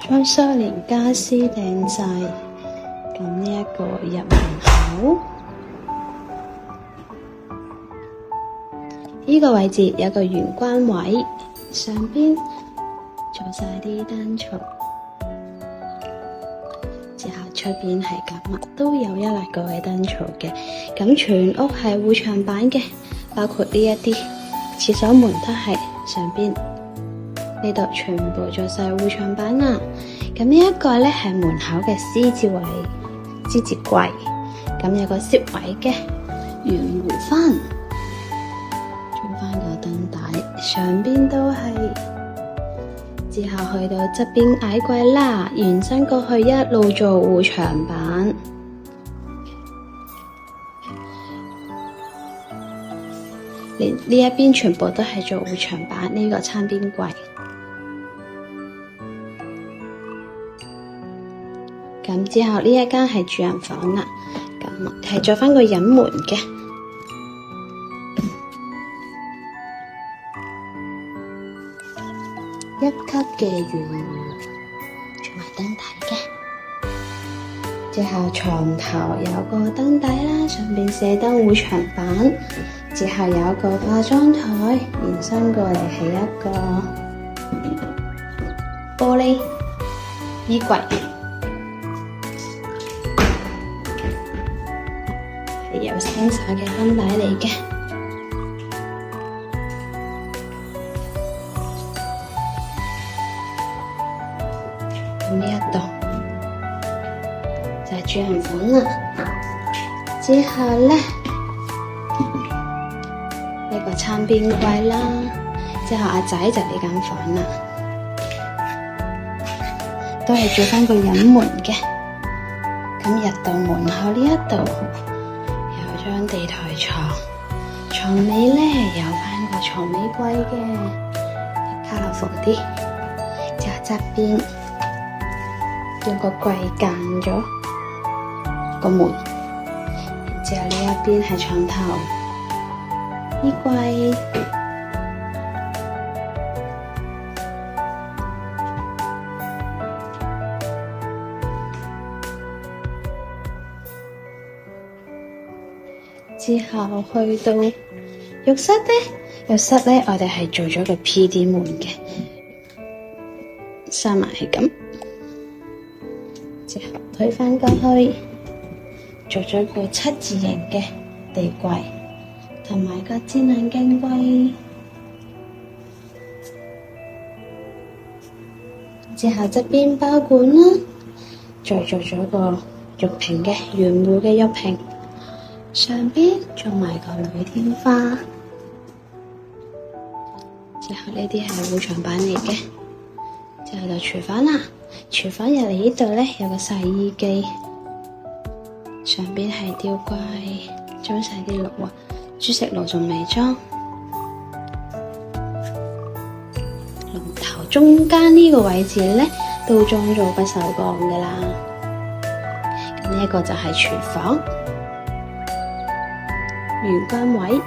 將相連家私掟晒，咁呢一個入門口，呢個位置有個玄關位，上邊做晒啲單槽，之後出邊係咁啊，都有一粒個嘅單槽嘅，咁全屋係護牆板嘅，包括呢一啲廁所門都係上邊。呢度全部做晒護牆板啦，咁呢一個咧係門口嘅獅子位、獅子櫃，咁有個攝位嘅圓弧翻，裝翻個燈帶，上邊都係，之後去到側邊矮櫃啦，延伸過去一路做護牆板，連呢一邊全部都係做護牆板，呢個餐邊櫃。咁之後呢一間係主人房啦，咁係做翻個隱門嘅，一級嘅圓弧，做埋燈帶嘅。之後床頭有個燈帶啦，上邊射燈護牆板，之後有個化妝台，延伸過嚟係一個玻璃衣櫃。有聲灑嘅燈帶嚟嘅，咁呢一度就係主人房啦。之後咧呢個餐邊櫃啦，之後阿仔就呢間房啦，都係做翻個隱門嘅。咁入到門口呢一度。張地台床，床尾咧有翻個床尾櫃嘅，卡落縫啲。之後側邊有個櫃間咗個門，之後呢一邊係床頭衣櫃，之後去到浴室咧，我哋係做咗個 PD 門嘅，閂埋係咁。之後推返過去，做咗個7字形嘅地櫃，同埋個智能鏡櫃。之後側邊包管啦，再做咗個玉屏嘅圓弧嘅玉屏。上邊做埋個鋁天花，之後呢啲係護牆板嚟嘅，之後就廚房啦。廚房入嚟呢度咧有個洗衣機，上邊係吊櫃，裝晒啲爐啊，煮食爐仲未裝。龍頭中間呢個位置咧都裝咗不鏽鋼噶啦，咁呢一個就係廚房。玄關位，